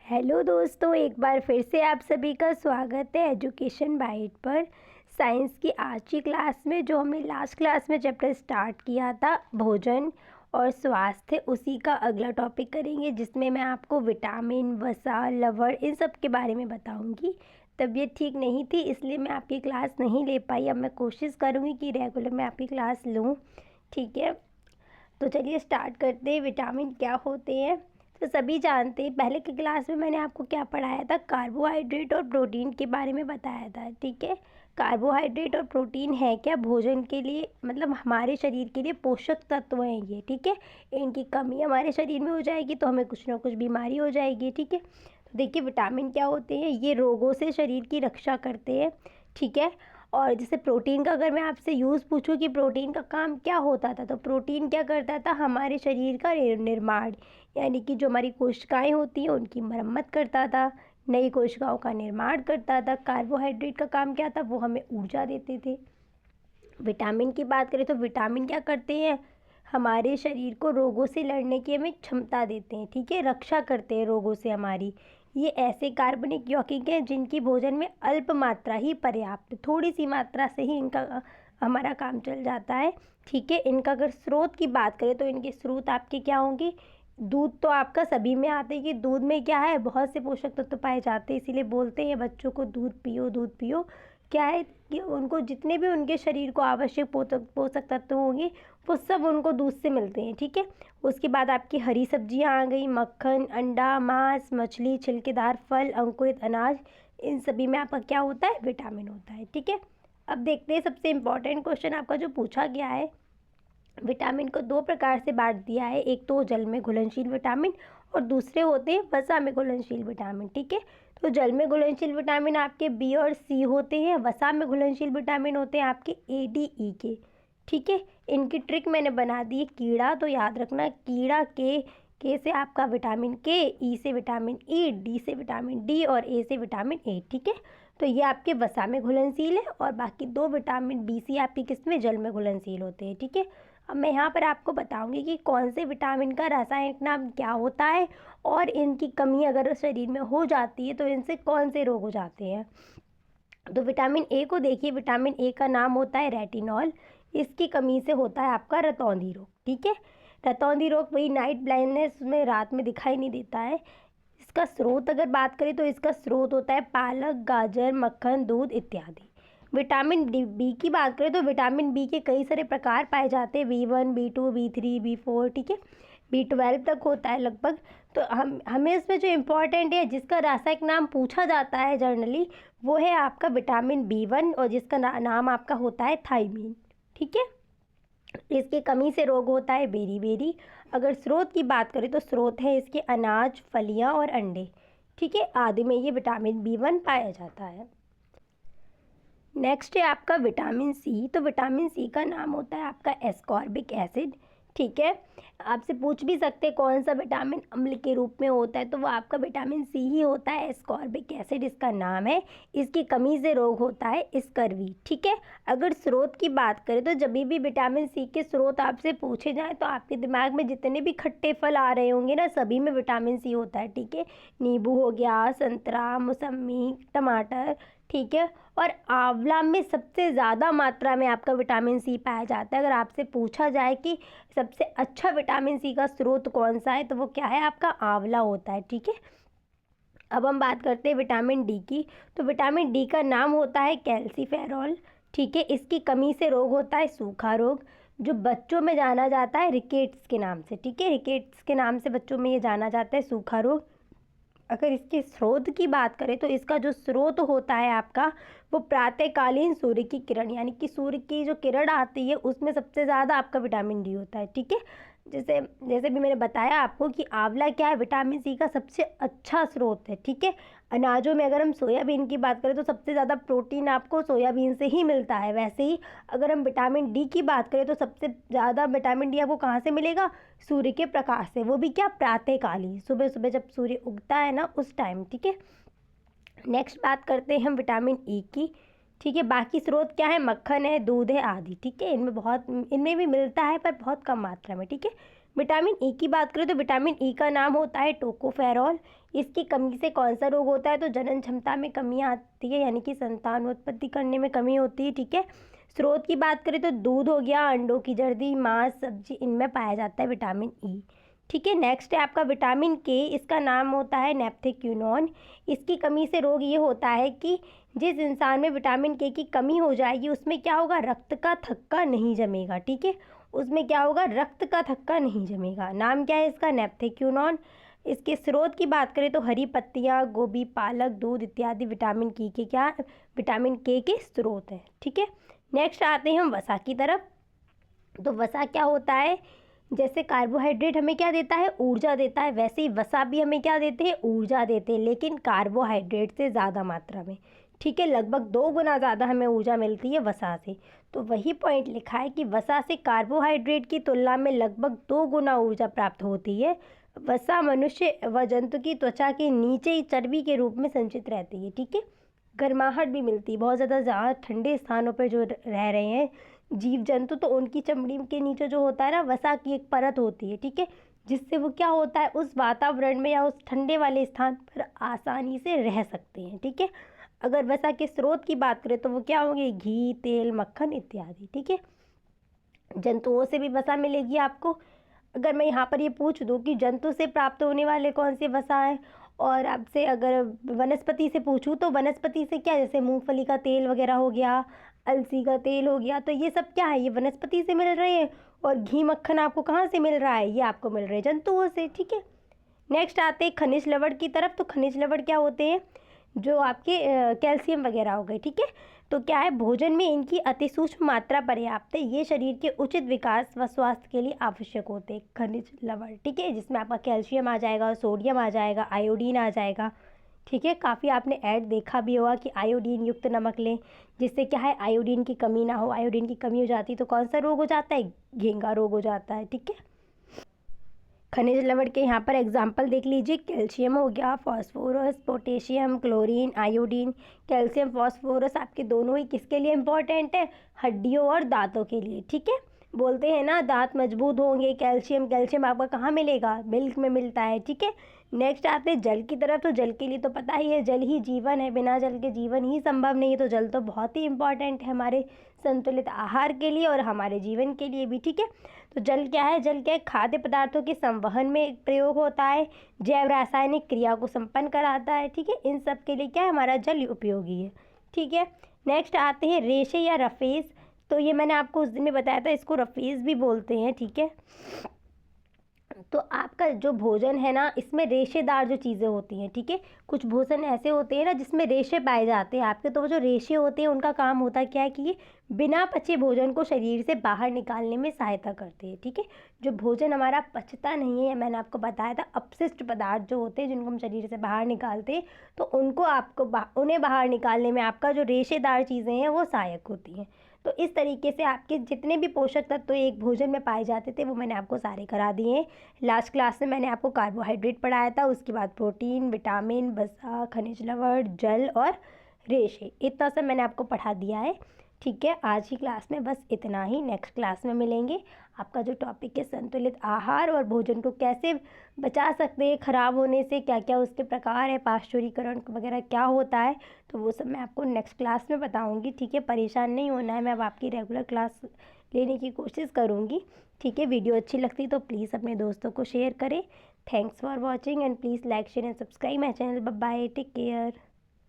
Hello दोस्तों, एक बार फिर से आप सभी का स्वागत है एजुकेशन बाइट पर। साइंस की आज की क्लास में जो हमने लास्ट क्लास में चैप्टर स्टार्ट किया था भोजन और स्वास्थ्य, उसी का अगला टॉपिक करेंगे, जिसमें मैं आपको विटामिन, वसा, लवण इन सब के बारे में बताऊंगी। तबीयत ठीक नहीं थी इसलिए मैं आपकी क्लास नहीं ले पाई। अब मैं कोशिश करूँगी कि रेगुलर मैं आपकी क्लास लूँ। ठीक है, तो चलिए स्टार्ट करते हैं। विटामिन क्या होते हैं तो सभी जानते हैं। पहले की क्लास में मैंने आपको क्या पढ़ाया था, कार्बोहाइड्रेट और प्रोटीन के बारे में बताया था। ठीक है, कार्बोहाइड्रेट और प्रोटीन है क्या, भोजन के लिए मतलब हमारे शरीर के लिए पोषक तत्व हैं ये। ठीक है, इनकी कमी हमारे शरीर में हो जाएगी तो हमें कुछ ना कुछ बीमारी हो जाएगी। ठीक है, तो देखिए विटामिन क्या होते हैं, ये रोगों से शरीर की रक्षा करते हैं। ठीक है, और जैसे प्रोटीन का अगर मैं आपसे यूज़ पूछूं कि प्रोटीन का काम क्या होता था, तो प्रोटीन क्या करता था, हमारे शरीर का निर्माण, यानी कि जो हमारी कोशिकाएं होती हैं उनकी मरम्मत करता था, नई कोशिकाओं का निर्माण करता था। कार्बोहाइड्रेट का काम क्या था, वो हमें ऊर्जा देते थे। विटामिन की बात करें तो विटामिन क्या करते हैं, हमारे शरीर को रोगों से लड़ने की हमें क्षमता देते हैं। ठीक है, रक्षा करते हैं रोगों से हमारी। ये ऐसे कार्बनिक यौगिक हैं जिनकी भोजन में अल्प मात्रा ही पर्याप्त, थोड़ी सी मात्रा से ही इनका हमारा काम चल जाता है। ठीक है, इनका अगर स्रोत की बात करें तो इनके स्रोत आपके क्या होंगे, दूध तो आपका सभी में आते हैं कि दूध में क्या है, बहुत से पोषक तत्व पाए जाते हैं, इसीलिए बोलते हैं बच्चों को दूध पियो दूध पियो। क्या है कि उनको जितने भी उनके शरीर को आवश्यक पोषक तत्व होंगे वो सब उनको दूध से मिलते हैं। ठीक है, उसके बाद आपकी हरी सब्जियां आ गई, मक्खन, अंडा, मांस, मछली, छिलकेदार फल, अंकुरित अनाज, इन सभी में आपका क्या होता है, विटामिन होता है। ठीक है, अब देखते हैं सबसे इम्पॉर्टेंट क्वेश्चन आपका जो पूछा गया है। विटामिन को दो प्रकार से बांट दिया है, एक तो जल में घुलनशील विटामिन और दूसरे होते हैं वसा में घुलनशील विटामिन। ठीक है, तो जल में घुलनशील विटामिन आपके बी और सी होते हैं, वसा में घुलनशील विटामिन होते हैं आपके ए, डी, ई के। ठीक है, इनकी ट्रिक मैंने बना दी है कीड़ा, तो याद रखना कीड़ा के से आपका विटामिन के, ई से विटामिन ई, डी से विटामिन डी और ए से विटामिन ए। ठीक है, तो ये आपके वसा में घुलनशील है और बाकी दो विटामिन बी सी आपकी किस में, जल में घुलनशील होते हैं। ठीक है, अब मैं यहाँ पर आपको बताऊंगी कि कौन से विटामिन का रासायनिक नाम क्या होता है और इनकी कमी अगर शरीर में हो जाती है तो इनसे कौन से रोग हो जाते हैं। तो विटामिन ए को देखिए, विटामिन ए का नाम होता है रेटिनॉल। इसकी कमी से होता है आपका रतौंधी रोग। ठीक है, रतौंधी रोग वही नाइट ब्लाइंडनेस में रात में दिखाई नहीं देता है। इसका स्रोत अगर बात करें तो इसका स्रोत होता है पालक, गाजर, मक्खन, दूध इत्यादि। विटामिन डी बी की बात करें तो विटामिन बी के कई सारे प्रकार पाए जाते हैं, B1, B2, B3, B4। ठीक है, B12 तक होता है लगभग। तो हमें इसमें जो इम्पोर्टेंट है, जिसका रासायनिक नाम पूछा जाता है जनरली, वो है आपका विटामिन B1 और जिसका नाम आपका होता है थायमीन। ठीक है, इसकी कमी से रोग होता है बेरी। अगर स्रोत की बात करें तो स्रोत है इसके अनाज, फलियां और अंडे। ठीक है, आदि में ये विटामिन B1 पाया जाता है। नेक्स्ट है आपका विटामिन सी। तो विटामिन सी का नाम होता है आपका एस्कॉर्बिक एसिड। ठीक है, आपसे पूछ भी सकते हैं कौन सा विटामिन अम्ल के रूप में होता है, तो वो आपका विटामिन सी ही होता है, एस्कॉर्बिक एसिड इसका नाम है। इसकी कमी से रोग होता है स्कर्वी। ठीक है, अगर स्रोत की बात करें तो जब भी विटामिन सी के स्रोत आपसे पूछे जाएं तो आपके दिमाग में जितने भी खट्टे फल आ रहे होंगे ना, सभी में विटामिन सी होता है। ठीक है, नींबू हो गया, संतरा, मौसमी, टमाटर। ठीक है, और आंवला में सबसे ज़्यादा मात्रा में आपका विटामिन सी पाया जाता है। अगर आपसे पूछा जाए कि सबसे अच्छा विटामिन सी का स्रोत कौन सा है, तो वो क्या है, आपका आंवला होता है। ठीक है, अब हम बात करते हैं विटामिन डी की। तो विटामिन डी का नाम होता है कैल्सीफेरॉल। ठीक है, इसकी कमी से रोग होता है सूखा रोग, जो बच्चों में जाना जाता है रिकेट्स के नाम से। ठीक है, रिकेट्स के नाम से बच्चों में ये जाना जाता है सूखा रोग। अगर इसके स्रोत की बात करें तो इसका जो स्रोत होता है आपका, वो प्रातःकालीन सूर्य की किरण, यानी कि सूर्य की जो किरण आती है उसमें सबसे ज़्यादा आपका विटामिन डी होता है। ठीक है, जैसे जैसे भी मैंने बताया आपको कि आंवला क्या है, विटामिन सी का सबसे अच्छा स्रोत है। ठीक है, अनाजों में अगर हम सोयाबीन की बात करें तो सबसे ज़्यादा प्रोटीन आपको सोयाबीन से ही मिलता है। वैसे ही अगर हम विटामिन डी की बात करें तो सबसे ज़्यादा विटामिन डी आपको कहाँ से मिलेगा, सूर्य के प्रकाश से, वो भी क्या, प्रातःकालीन, सुबह सुबह जब सूर्य उगता है ना उस टाइम। ठीक है, नेक्स्ट बात करते हैं हम विटामिन ई की। ठीक है, बाकी स्रोत क्या है, मक्खन है, दूध है आदि। ठीक है, इनमें भी मिलता है पर बहुत कम मात्रा में। ठीक है, विटामिन ई की बात करें तो विटामिन ई का नाम होता है टोकोफेरॉल। इसकी कमी से कौन सा रोग होता है? तो जनन क्षमता में कमी आती है, यानी कि संतान उत्पत्ति करने में कमी होती है। ठीक है, स्रोत की बात करें तो दूध हो गया, अंडों की जर्दी, मांस, सब्जी, इनमें पाया जाता है विटामिन ई। ठीक है, नेक्स्ट है आपका विटामिन के। इसका नाम होता है नेप्थेक्यूनॉन। इसकी कमी से रोग ये होता है कि जिस इंसान में विटामिन के की कमी हो जाएगी उसमें क्या होगा? रक्त का थक्का नहीं जमेगा। ठीक है, उसमें क्या होगा? रक्त का थक्का नहीं जमेगा। नाम क्या है इसका? नेप्थेक्यूनॉन। इसके स्रोत की बात करें तो हरी पत्तियाँ, गोभी, पालक, दूध इत्यादि विटामिन के क्या? विटामिन के स्रोत हैं। ठीक है, नेक्स्ट आते हैं हम वसा की तरफ। तो वसा क्या होता है? जैसे कार्बोहाइड्रेट हमें क्या देता है? ऊर्जा देता है, वैसे ही वसा भी हमें क्या देते हैं? ऊर्जा देते हैं, लेकिन कार्बोहाइड्रेट से ज़्यादा मात्रा में। ठीक है, लगभग 2 गुना ज़्यादा हमें ऊर्जा मिलती है वसा से। तो वही पॉइंट लिखा है कि वसा से कार्बोहाइड्रेट की तुलना में लगभग 2 गुना ऊर्जा प्राप्त होती है। वसा मनुष्य व जंतु की त्वचा के नीचे ही चर्बी के रूप में संचित रहती है। ठीक है, गर्माहट भी मिलती है। बहुत ज़्यादा ठंडे स्थानों पर जो रह रहे हैं जीव जंतु, तो उनकी चमड़ी के नीचे जो होता है ना, वसा की एक परत होती है। ठीक है, जिससे वो क्या होता है? उस वातावरण में या उस ठंडे वाले स्थान पर आसानी से रह सकते हैं। ठीक है, अगर वसा के स्रोत की बात करें तो वो क्या होंगे? घी, तेल, मक्खन इत्यादि। ठीक है, जंतुओं से भी वसा मिलेगी आपको। अगर मैं यहाँ पर ये पूछ दूँ कि जंतु से प्राप्त होने वाले कौन से वसा हैं, और आपसे अगर वनस्पति से पूछूँ तो वनस्पति से क्या? जैसे मूंगफली का तेल वगैरह हो गया, अलसी का तेल हो गया, तो ये सब क्या है? ये वनस्पति से मिल रहे हैं। और घी, मक्खन आपको कहाँ से मिल रहा है? ये आपको मिल रहे हैं जंतुओं से। ठीक है, नेक्स्ट आते हैं खनिज लवण की तरफ। तो खनिज लवण क्या होते हैं? जो आपके कैल्शियम वगैरह हो गए। ठीक है, तो क्या है? भोजन में इनकी अति सूक्ष्म मात्रा पर्याप्त है। ये शरीर के उचित विकास व स्वास्थ्य के लिए आवश्यक होते हैं खनिज लवण। ठीक है, जिसमें आपका कैल्शियम आ जाएगा, सोडियम आ जाएगा, आयोडीन आ जाएगा। ठीक है, काफ़ी आपने ऐड देखा भी होगा कि आयोडीन युक्त नमक लें, जिससे क्या है? आयोडीन की कमी ना हो। आयोडीन की कमी हो जाती है तो कौन सा रोग हो जाता है? घेंघा रोग हो जाता है। ठीक है, खनिज लवण के यहाँ पर एग्जाम्पल देख लीजिए। कैल्शियम हो गया, phosphorus, potassium, chlorine, iodine. Calcium, phosphorus आपके दोनों ही किसके लिए इम्पोर्टेंट है? हड्डियों और दांतों के लिए। ठीक है, बोलते हैं ना दांत मजबूत होंगे। कैल्शियम, कैल्शियम आपका कहाँ मिलेगा? मिल्क में मिलता है। ठीक है, नेक्स्ट आते हैं जल की तरफ। तो जल के लिए तो पता ही है, जल ही जीवन है, बिना जल के जीवन ही संभव नहीं है। तो जल तो बहुत ही इम्पॉर्टेंट है हमारे संतुलित आहार के लिए और हमारे जीवन के लिए भी। ठीक है, तो जल क्या है? जल क्या है? खाद्य पदार्थों के संवहन में प्रयोग होता है, जैव रासायनिक क्रिया को संपन्न कराता है। ठीक है, इन सब के लिए क्या है? हमारा जल उपयोगी है। ठीक है, नेक्स्ट आते हैं रेशे या रफेज। तो ये मैंने आपको उस दिन में बताया था, इसको रफेज भी बोलते हैं। ठीक है, तो आपका जो भोजन है ना, इसमें रेशेदार जो चीज़ें होती हैं। ठीक है, कुछ भोजन ऐसे होते हैं ना जिसमें रेशे पाए जाते हैं आपके, तो वो जो रेशे होते हैं उनका काम होता क्या है कि ये बिना पचे भोजन को शरीर से बाहर निकालने में सहायता करते हैं। ठीक है, जो भोजन हमारा पचता नहीं है, मैंने आपको बताया था, अपशिष्ट पदार्थ जो होते हैं जिनको हम शरीर से बाहर निकालते हैं, तो उनको उन्हें बाहर निकालने में आपका जो रेशेदार चीज़ें हैं वो सहायक होती हैं। तो इस तरीके से आपके जितने भी पोषक तत्व एक भोजन में पाए जाते थे वो मैंने आपको सारे करा दिए हैं। लास्ट क्लास में मैंने आपको कार्बोहाइड्रेट पढ़ाया था, उसके बाद प्रोटीन, विटामिन, वसा, खनिज लवण, जल और रेशे, इतना सब मैंने आपको पढ़ा दिया है। ठीक है, आज की क्लास में बस इतना ही। नेक्स्ट क्लास में मिलेंगे। आपका जो टॉपिक है संतुलित आहार और भोजन को कैसे बचा सकते हैं खराब होने से, क्या क्या उसके प्रकार है, पाश्चुरीकरण वगैरह क्या होता है, तो वो सब मैं आपको नेक्स्ट क्लास में बताऊंगी। ठीक है, परेशान नहीं होना है, मैं अब आपकी रेगुलर क्लास लेने की कोशिश करूंगी। ठीक है, वीडियो अच्छी लगती तो प्लीज़ अपने दोस्तों को शेयर करें। Thanks for watching and please like, share and subscribe my channel. Bye bye, take care.